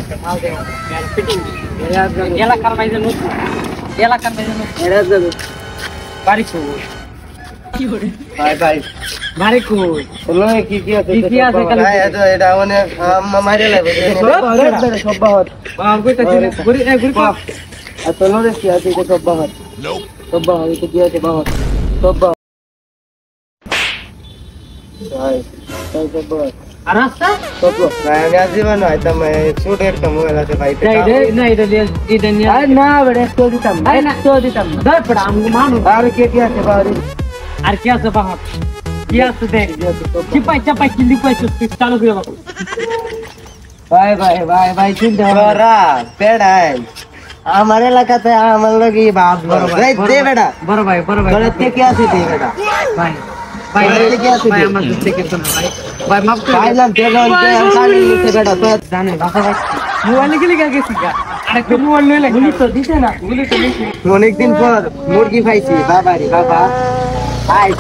একটা মাল দেব ফিটিং এলাকার বাইরে নতুন এরা যাবে বাড়ি কো কি করে বাই বাই বাড়ি কো বলো কি আছে কাল এটা অনেক মাইরে লাগবে সব বাহত বাবা কইতা গুরি পাপ আর তোলো রে কি আছে এটা সব বাহত সব বাহত এটা কি আছে বাহত সব বাহত ভাই সব বাহত আর রাস্তা সব আমি আজীবন আইতাম ছোট একটা মোবাইল আছে ভাই না এটা নিয়ে আরে না বড় তো দিতাম দর পড়া আমগো মানু আর কি আছে বাড়ি আর কি আছে বাবা কি আছে দেখ চিপাই কিলি কইছ চালু করে বাবা ভাই চিন্তা করা পেড়াই আমার এলাকাতে আমার লাগি বাপ বড় ভাই দে বেটা বড় ভাই বলতে কি আছে দে বেটা ভাই কি আছে ভাই আমার থেকে তো ভাই মাফ করে ভাই নাম দেন কালি নিতে বেটা তো জানে ভাষা ভাই মোবাইল কি লাগা গেছি গা আরেকটা মোবাইল লইলে গুলি তো দিতে না গুলি তো অনেক দিন পর মুরগি খাইছি বাবা রে বাবা আই